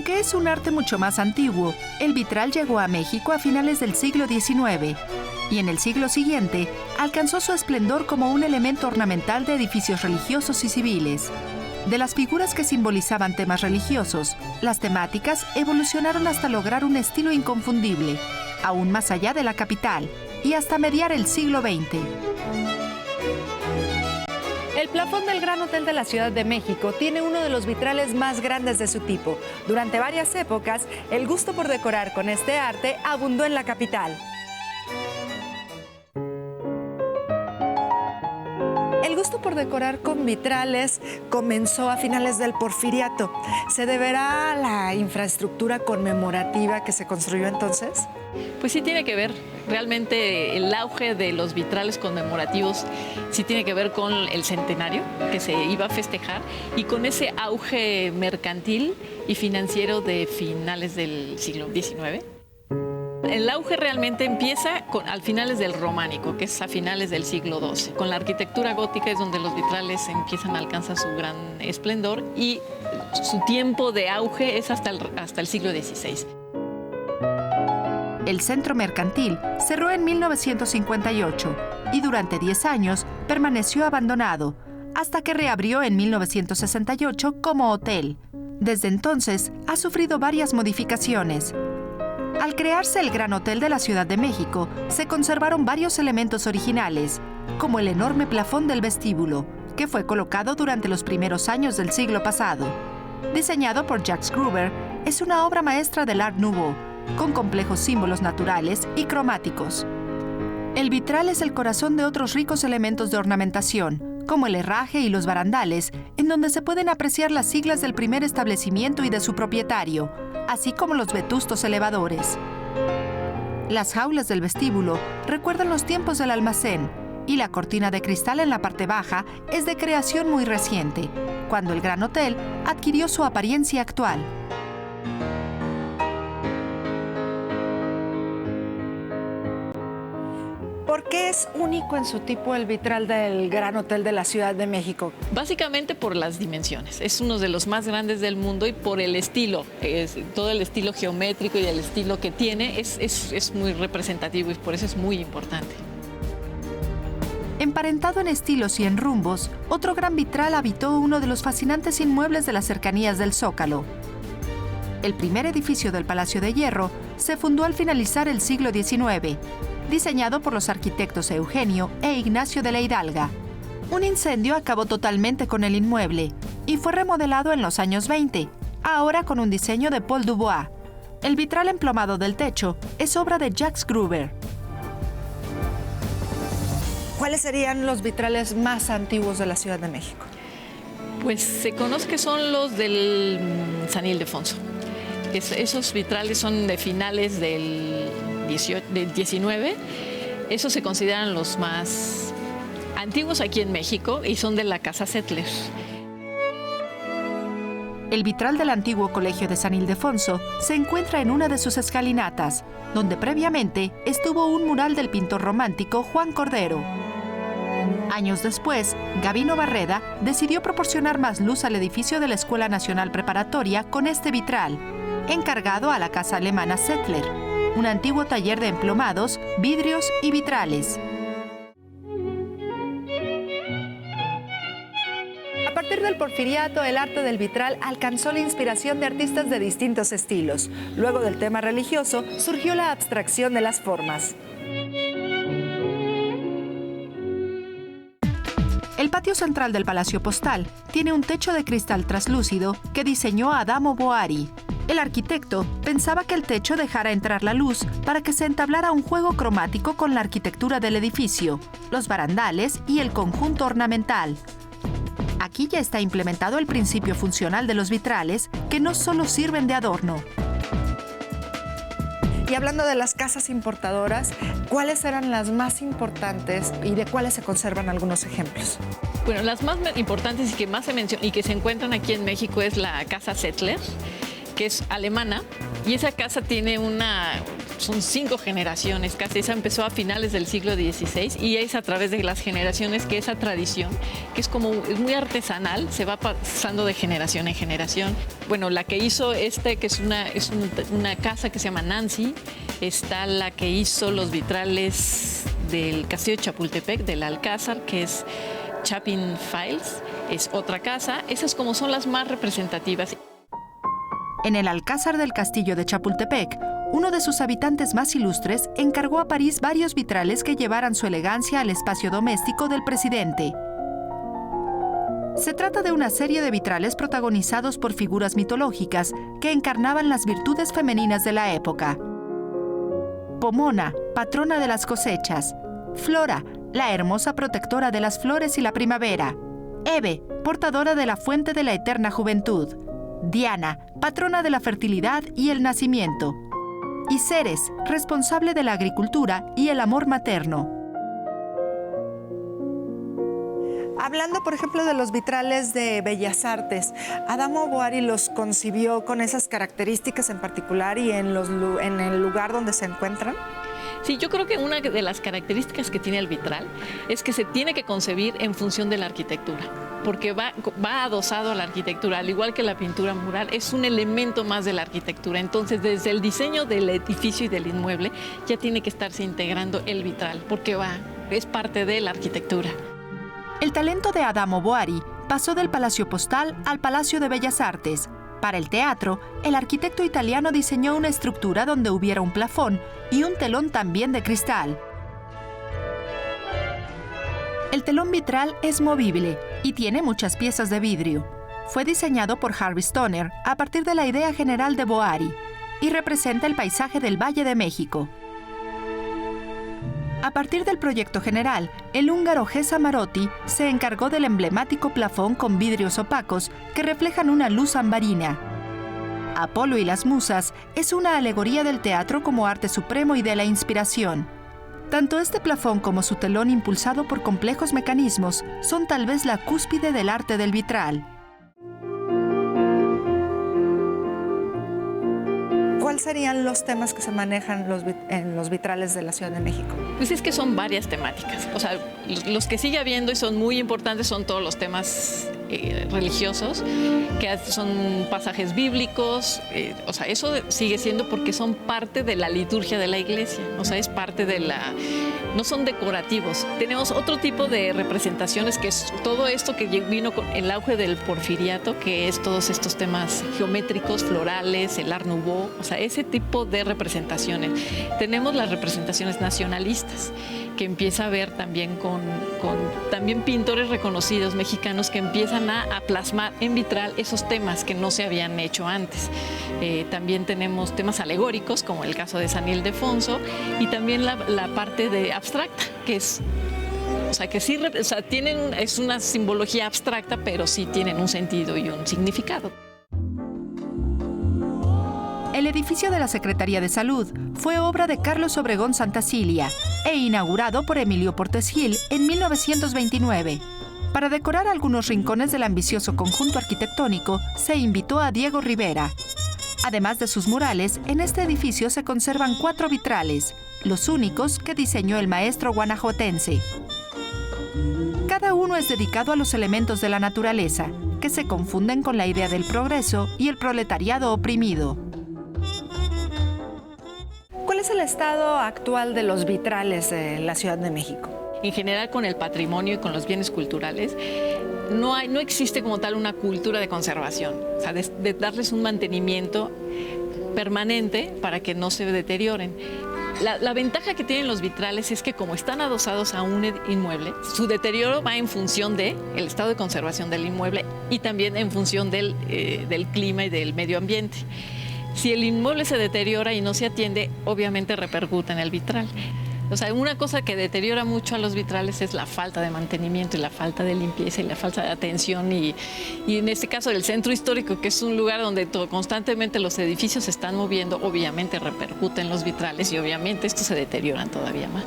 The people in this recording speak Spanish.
Aunque es un arte mucho más antiguo, el vitral llegó a México a finales del siglo XIX y en el siglo siguiente alcanzó su esplendor como un elemento ornamental de edificios religiosos y civiles. De las figuras que simbolizaban temas religiosos, las temáticas evolucionaron hasta lograr un estilo inconfundible, aún más allá de la capital, y hasta mediar el siglo XX. El plafón del Gran Hotel de la Ciudad de México tiene uno de los vitrales más grandes de su tipo. Durante varias épocas, el gusto por decorar con este arte abundó en la capital. El gusto por decorar con vitrales comenzó a finales del Porfiriato. ¿Se deberá a la infraestructura conmemorativa que se construyó entonces? Pues sí tiene que ver. Realmente el auge de los vitrales conmemorativos sí tiene que ver con el centenario que se iba a festejar y con ese auge mercantil y financiero de finales del siglo XIX. El auge realmente empieza al finales del románico, que es a finales del siglo XII. Con la arquitectura gótica es donde los vitrales empiezan a alcanzar su gran esplendor y su tiempo de auge es hasta el siglo XVI. El centro mercantil cerró en 1958 y durante 10 años permaneció abandonado, hasta que reabrió en 1968 como hotel. Desde entonces ha sufrido varias modificaciones. Al crearse el Gran Hotel de la Ciudad de México, se conservaron varios elementos originales, como el enorme plafón del vestíbulo, que fue colocado durante los primeros años del siglo pasado. Diseñado por Jacques Gruber, es una obra maestra del Art Nouveau, con complejos símbolos naturales y cromáticos. El vitral es el corazón de otros ricos elementos de ornamentación, como el herraje y los barandales, en donde se pueden apreciar las siglas del primer establecimiento y de su propietario, así como los vetustos elevadores. Las jaulas del vestíbulo recuerdan los tiempos del almacén, y la cortina de cristal en la parte baja es de creación muy reciente, cuando el Gran Hotel adquirió su apariencia actual. ¿Por qué es único en su tipo el vitral del Gran Hotel de la Ciudad de México? Básicamente por las dimensiones. Es uno de los más grandes del mundo y por el estilo. Todo el estilo geométrico y el estilo que tiene es muy representativo y por eso es muy importante. Emparentado en estilos y en rumbos, otro gran vitral habitó uno de los fascinantes inmuebles de las cercanías del Zócalo. El primer edificio del Palacio de Hierro se fundó al finalizar el siglo XIX, diseñado por los arquitectos Eugenio e Ignacio de la Hidalga. Un incendio acabó totalmente con el inmueble y fue remodelado en los años 20, ahora con un diseño de Paul Dubois. El vitral emplomado del techo es obra de Jacques Gruber. ¿Cuáles serían los vitrales más antiguos de la Ciudad de México? Pues se conoce que son los del San Ildefonso. Esos vitrales son de finales del 19. Esos se consideran los más antiguos aquí en México y son de la Casa Settler. El vitral del antiguo Colegio de San Ildefonso se encuentra en una de sus escalinatas, donde previamente estuvo un mural del pintor romántico Juan Cordero. Años después, Gabino Barreda decidió proporcionar más luz al edificio de la Escuela Nacional Preparatoria con este vitral, encargado a la casa alemana Settler, un antiguo taller de emplomados, vidrios y vitrales. A partir del Porfiriato, el arte del vitral alcanzó la inspiración de artistas de distintos estilos. Luego del tema religioso, surgió la abstracción de las formas. El patio central del Palacio Postal tiene un techo de cristal traslúcido que diseñó Adamo Boari. El arquitecto pensaba que el techo dejara entrar la luz para que se entablara un juego cromático con la arquitectura del edificio, los barandales y el conjunto ornamental. Aquí ya está implementado el principio funcional de los vitrales, que no solo sirven de adorno. Y hablando de las casas importadoras, ¿cuáles eran las más importantes y de cuáles se conservan algunos ejemplos? Bueno, las más importantes y que más se mencionan y que se encuentran aquí en México es la Casa Settler, que es alemana, y esa casa tiene son 5 generaciones casi. Esa empezó a finales del siglo XVI y es a través de las generaciones que esa tradición, que es muy artesanal, se va pasando de generación en generación. Bueno, la que hizo que es una casa que se llama Nancy, está la que hizo los vitrales del Castillo de Chapultepec, del Alcázar, que es Chapin Files, es otra casa. Esas son las más representativas. En el Alcázar del Castillo de Chapultepec, uno de sus habitantes más ilustres encargó a París varios vitrales que llevaran su elegancia al espacio doméstico del presidente. Se trata de una serie de vitrales protagonizados por figuras mitológicas que encarnaban las virtudes femeninas de la época. Pomona, patrona de las cosechas. Flora, la hermosa protectora de las flores y la primavera. Hebe, portadora de la fuente de la eterna juventud. Diana, patrona de la fertilidad y el nacimiento. Y Ceres, responsable de la agricultura y el amor materno. Hablando, por ejemplo, de los vitrales de Bellas Artes, Adamo Boari los concibió con esas características en particular y en el lugar donde se encuentran. Sí, yo creo que una de las características que tiene el vitral es que se tiene que concebir en función de la arquitectura, porque va adosado a la arquitectura, al igual que la pintura mural, es un elemento más de la arquitectura. Entonces, desde el diseño del edificio y del inmueble, ya tiene que estarse integrando el vitral, porque es parte de la arquitectura. El talento de Adamo Boari pasó del Palacio Postal al Palacio de Bellas Artes. Para el teatro, el arquitecto italiano diseñó una estructura donde hubiera un plafón y un telón también de cristal. El telón vitral es movible y tiene muchas piezas de vidrio. Fue diseñado por Harvey Stoner a partir de la idea general de Boari y representa el paisaje del Valle de México. A partir del proyecto general, el húngaro Gesa Marotti se encargó del emblemático plafón con vidrios opacos que reflejan una luz ambarina. Apolo y las musas es una alegoría del teatro como arte supremo y de la inspiración. Tanto este plafón como su telón, impulsado por complejos mecanismos, son tal vez la cúspide del arte del vitral. ¿Cuáles serían los temas que se manejan en los vitrales de la Ciudad de México? Pues es que son varias temáticas. O sea, los que sigue habiendo y son muy importantes son todos los temas religiosos, que son pasajes bíblicos. O sea, eso sigue siendo porque son parte de la liturgia de la iglesia. O sea, es parte de no son decorativos. Tenemos otro tipo de representaciones, que es todo esto que vino con el auge del porfiriato, que es todos estos temas geométricos, florales, el Art Nouveau. O sea, ese tipo de representaciones. Tenemos las representaciones nacionalistas, que empieza a ver también con también pintores reconocidos mexicanos que empiezan a plasmar en vitral esos temas que no se habían hecho antes. También tenemos temas alegóricos, como el caso de San Ildefonso, y también la parte de abstracta, que es... O sea, que sí, es una simbología abstracta, pero sí tienen un sentido y un significado. El edificio de la Secretaría de Salud fue obra de Carlos Obregón Santacilia e inaugurado por Emilio Portes Gil en 1929. Para decorar algunos rincones del ambicioso conjunto arquitectónico, se invitó a Diego Rivera. Además de sus murales, en este edificio se conservan 4 vitrales, los únicos que diseñó el maestro guanajuatense. Cada uno es dedicado a los elementos de la naturaleza, que se confunden con la idea del progreso y el proletariado oprimido. ¿Cuál es el estado actual de los vitrales de la Ciudad de México? En general, con el patrimonio y con los bienes culturales, no existe como tal una cultura de conservación, o sea, de darles un mantenimiento permanente para que no se deterioren. La ventaja que tienen los vitrales es que, como están adosados a un inmueble, su deterioro va en función del estado de conservación del inmueble y también en función del clima y del medio ambiente. Si el inmueble se deteriora y no se atiende, obviamente repercute en el vitral. O sea, una cosa que deteriora mucho a los vitrales es la falta de mantenimiento y la falta de limpieza y la falta de atención. Y en este caso del centro histórico, que es un lugar donde constantemente los edificios se están moviendo, obviamente repercute en los vitrales y obviamente estos se deterioran todavía más.